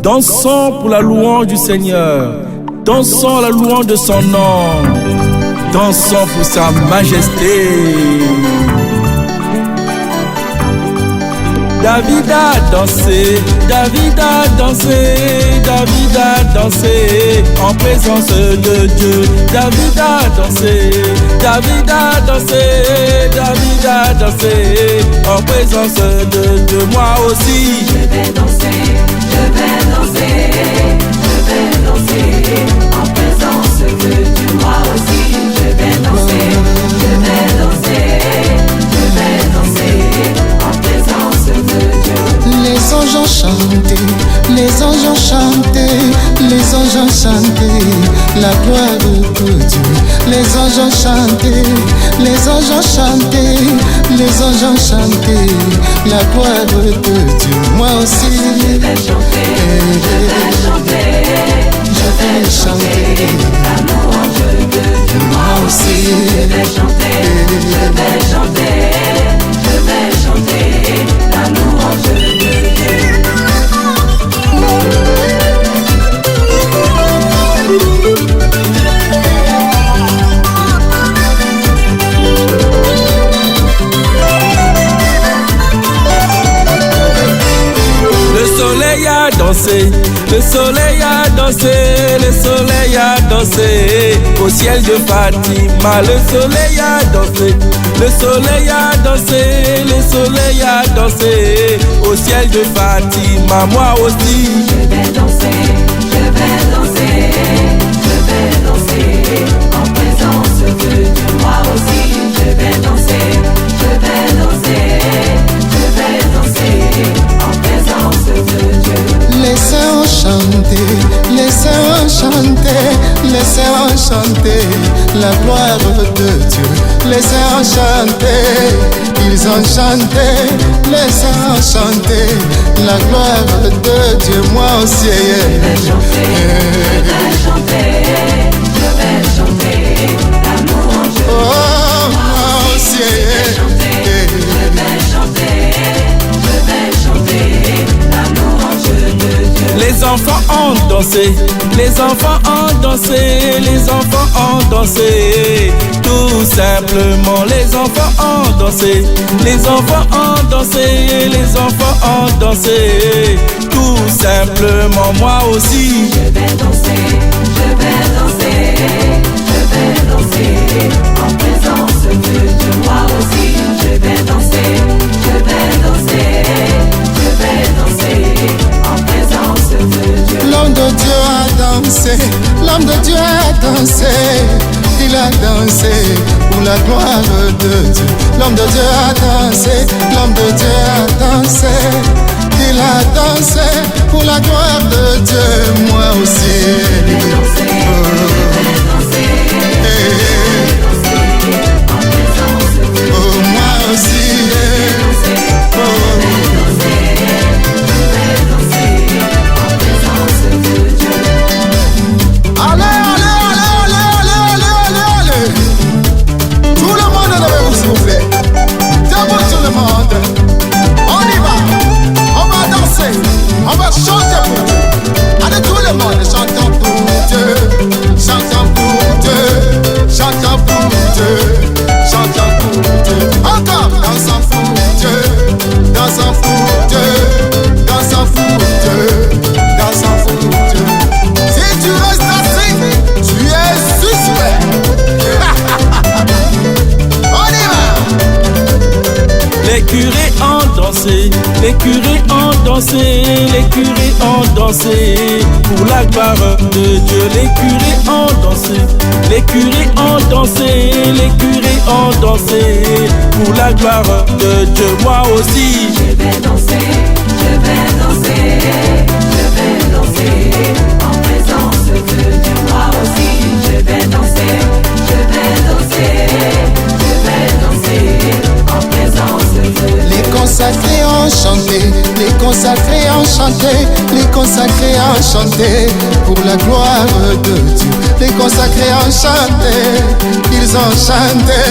Dansons pour la louange du Seigneur. Dansons la louange de son nom. Dansons pour sa majesté. David a dansé, David a dansé, David a dansé en présence de Dieu. David a dansé, David a dansé, David a dansé en présence de Dieu. Moi aussi, je vais danser, je vais danser, je vais danser en présence de Dieu. Moi aussi, je vais danser, je vais danser, je vais danser en présence de Dieu. Les anges ont chanté, les anges ont chanté, les anges ont chanté la gloire de Dieu. Les anges ont chanté, les anges ont chanté, les anges ont chanté la gloire de Dieu. Moi aussi, je vais chanter, je vais chanter, je vais chanter la louange de Dieu. Moi aussi, je vais chanter, je vais chanter, je vais chanter la louange de Dieu. le soleil a dansé, le soleil a dansé, le soleil a dansé au ciel de Fatima. Le soleil a dansé, le soleil a dansé, le soleil a dansé au ciel de Fatima. Moi aussi, je vais danser, je vais danser, je vais danser en présence de Dieu. Moi aussi, je vais danser, je vais danser, je vais danser en présence de Dieu. les saints ont chanté, les saints ont chanté, les saints ont chanté la gloire de Dieu. Les saints ont chanté, ils ont chanté, les saints ont chanté la gloire de Dieu. Moi aussi, je vais chanter, je vais chanter, je vais chanter la louange de Dieu. oh, moi aussi, Je vais chanter, je vais chanter, je vais chanter la louange de Dieu. les enfants ont dansé, les enfants ont dansé, les enfants ont dansé, tout simplement. Les enfants ont dansé, les enfants ont dansé, les enfants ont dansé, tout simplement. Moi aussi, Je vais danser, je vais danser, je vais danser en présence de Dieu. Moi aussi, je vais danser, je vais danser, je vais danser en présence de Dieu. l'homme de Dieu a dansé, l'homme de Dieu a dansé, il a dansé pour la gloire de Dieu. L'homme de Dieu a dansé, l'homme de Dieu a dansé, il a dansé pour la gloire de Dieu. Moi aussi, Je vais danser, je vais danser, eh, en présence de Dieu. oh, moi aussi, Danser, oh, je vais danser en présence de Dieu. allez, allez, allez, allez, allez, allez, allez, allez. Tout le monde levez-vous s'il vous plaît. Debout tout le monde. On y va. On va danser. On va chanter pour Dieu. Allez tout le monde, chantons pour Dieu. Chantons pour Dieu. Chantons pour Dieu. Chantons pour Dieu. Encore, dansons pour Dieu. Dansons pour Dieu. Dansons pour Dieu. Dansons pour Dieu. Si tu restes assis, tu es suspect. On y va. les curés ont dansé, les curés ont dansé, les curés ont dansé pour la gloire de Dieu. Les curés ont dansé, les curés ont dansé, les curés ont dansé pour la gloire de Dieu. Moi aussi, Je vais danser, je vais danser, je vais danser en présence de Dieu. Moi aussi, je vais danser, je vais danser, je vais danser en présence de Dieu. Les consacrés ont chanté, les consacrés ont chanté, les consacrés ont chanté pour la gloire de Dieu. Les consacrés ont chanté, ils ont chanté,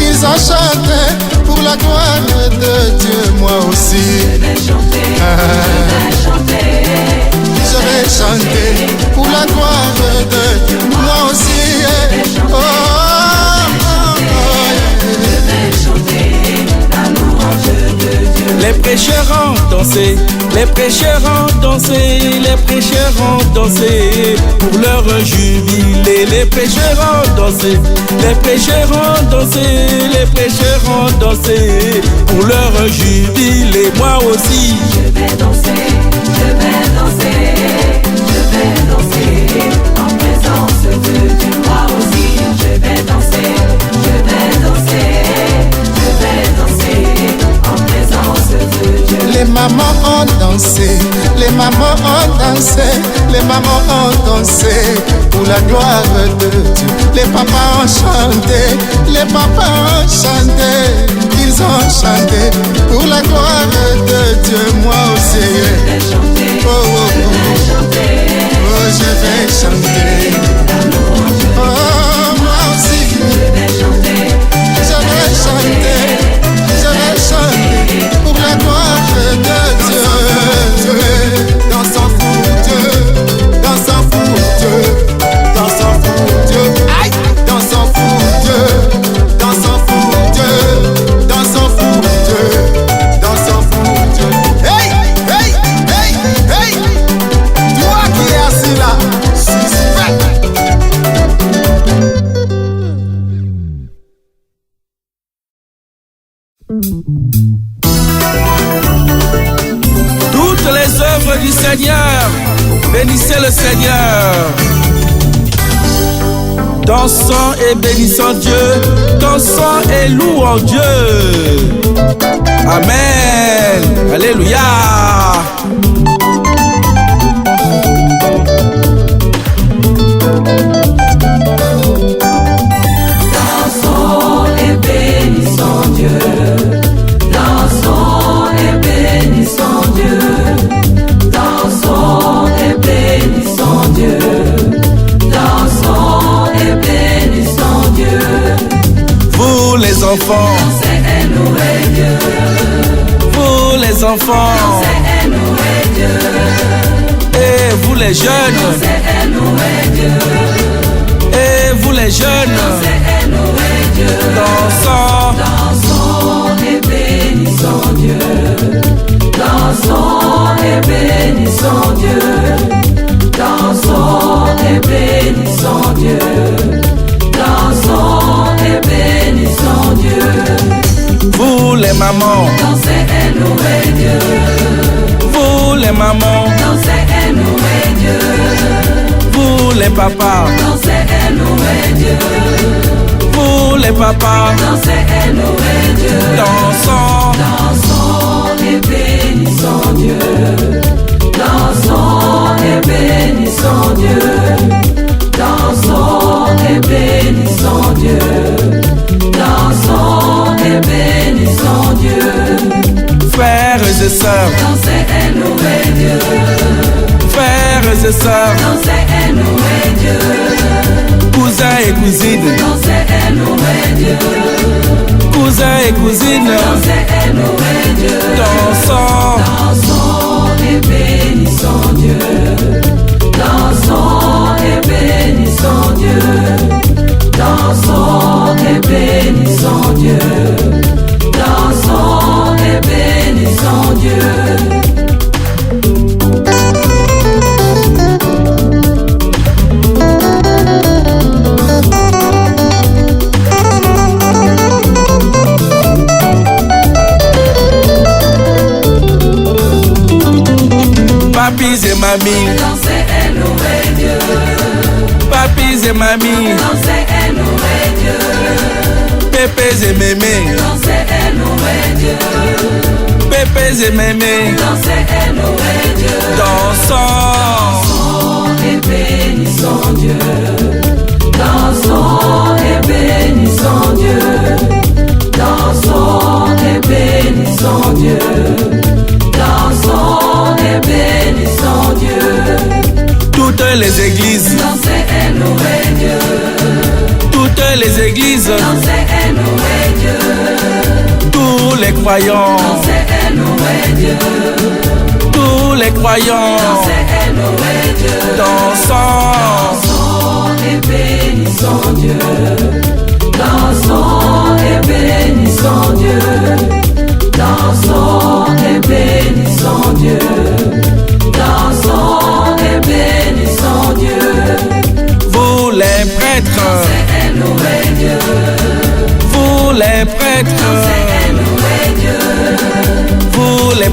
ils ont chanté pour la gloire de Dieu. Moi aussi, Je vais chanter, je vais chanter, prêcheurs ont dansé, les prêcheurs ont dansé, les prêcheurs ont dansé pour leur jubilé. Les prêcheurs ont dansé, les prêcheurs ont dansé, les prêcheurs ont dansé pour leur jubilé. Moi aussi, je vais danser, je vais danser, je vais danser en présence de Dieu. Moi aussi, je vais danser, je vais danser, je vais danser en présence de Dieu. Les mamans ont dansé, les mamans ont dansé, les mamans ont dansé pour la gloire de Dieu. Les papas ont chanté, les papas ont chanté, ils ont chanté pour la gloire de Dieu. Moi aussi, je vais chanter, oh, oh, oh. je vais chanter, Oh, je vais chanter. Oh, moi aussi, je vais chanter, je vais chanter, je vais chanter pour la gloire de Dieu. Dansons pour Dieu, dansons pour Dieu, dansons pour Dieu, aïe, dansons pour Dieu, dansons pour Dieu, dansons pour Dieu, dansons pour Dieu. Hey, hey, hey, hey, toi qui es assis là, suspect. toutes les œuvres du Seigneur, bénissez le Seigneur. Dansons et bénissons Dieu, dansons et louons Dieu. Amen. Alléluia. dansons et bénissons Dieu, dansons et bénissons Dieu, dansons et bénissons Dieu, dansons et bénissons Dieu. Vous les enfants, Dansez et louez Dieu, vous les enfants, dansez et louez Dieu, et vous les jeunes, dansez et louez Dieu, et vous les jeunes, dansez et louez Dieu. dansons, Dansons et bénissons Dieu, dansons et bénissons Dieu, dansons et bénissons Dieu, dansons et bénissons Dieu. vous les mamans, Dansez et louez Dieu, vous les mamans, dansez et louez Dieu, vous les papas, dansez et louez Dieu, vous les papas, dansez et louez Dieu. dansons, Dansons et bénissons Dieu, dansons et bénissons Dieu, dansons et bénissons Dieu, dansons et bénissons Dieu. frères et sœurs, Dansez et louez Dieu, frères et sœurs, dansez et louez Dieu, cousins et cousines, dansez et louez Dieu, cousins et cousines, dansez et louez Dieu. dansons, Dansons et bénissons Dieu, dansons et bénissons Dieu, dansons et bénissons Dieu, dansons et bénissons Dieu. papis et mamies, Dansez et louez Dieu, papis et mamies, dansez et louez Dieu, pépés et mémés, dansez et louez Dieu, pépés et mémés, dansez et louez Dieu. dansons, Dansons et bénissons Dieu, dansons et bénissons Dieu, dansons et bénissons Dieu, dansons et bénissons Dieu. toutes les églises, Dansez et louez Dieu, toutes les églises, dansez et louez Dieu, tous les croyants, dansez et louez Dieu, tous les croyants, dansez et louez Dieu. dansons, Dansons et bénissons Dieu, dansons et bénissons Dieu, dansons et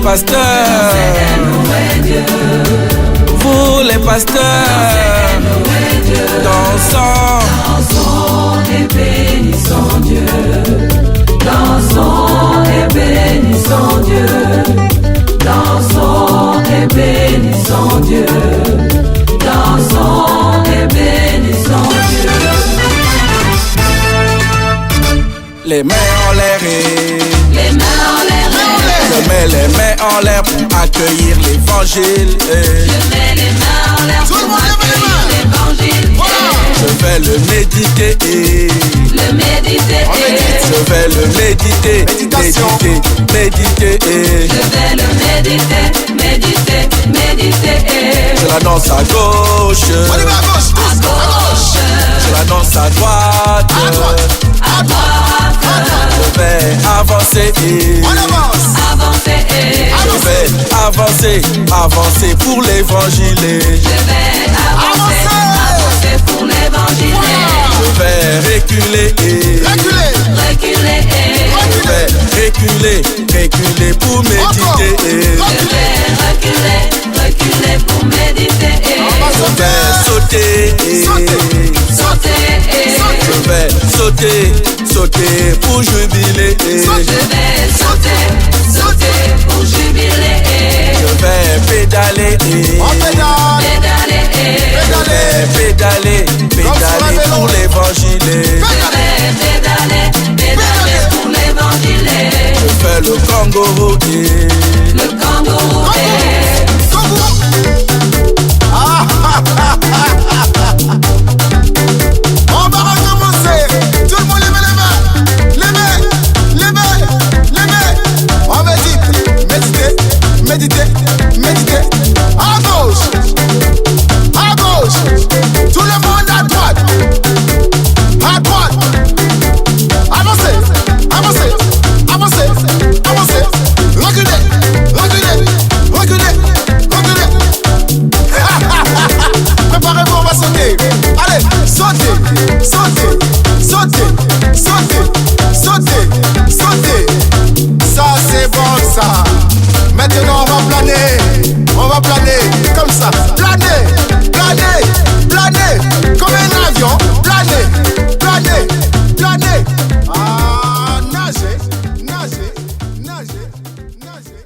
pasteurs, vous les pasteurs, dansons, Dansons et bénissons Dieu. Dansons et bénissons Dieu. Dansons et bénissons Dieu. Dansons et bénissons Dieu. les mains en l'air et Les mains en l'air. je mets les mains en l'air pour accueillir l'évangile. Je mets les mains en l'air Tout le pour monde lève les accueillir mains. l'évangile. Je vais le méditer et Le méditer. je vais le méditer, Méditation. méditer et Je vais le méditer, méditer, méditer. je la danse à gauche, On y va à gauche, tous. À gauche, je la danse à droite, À droite. à droite, je vais avancer et On avance. avancer. je vais avancer, avancer pour l'évangile. Je vais avancer, avancer pour l'évangile. Je vais reculer et Reculez. Reculer, je vais reculer, reculer pour méditer et je vais reculer, reculer pour méditer. On va je vais sauter et Sauter. Sauter, je vais sauter, sauter pour jubiler et je vais sauter, sauter pour jubiler. je vais pédaler et On pédale. Pédaler, Pédaler. pédaler, pédaler pour l'évangile. Pédaler. pédaler, pédaler pour l'évangile. Je fais le kangourou et Le kangourou Kangourou. On va recommencer. Tout le monde lève les mains. Levez, levez, levez. On médite, méditer, méditer, méditer. À gauche, à gauche. Tout le monde à droite, à droite. Avancez, avancez, avancez, avancez. Reculez, reculez, reculez, reculez. Préparez-vous, on va sauter. Allez, sautez, sautez, sautez, sautez, sautez, sautez. Ça, c'est bon, ça. Maintenant, on va planer. On va planer comme ça. Planer, planer, planer. Comme un avion. Planer, planer, planer. Ah, nager, nager, nager, nager.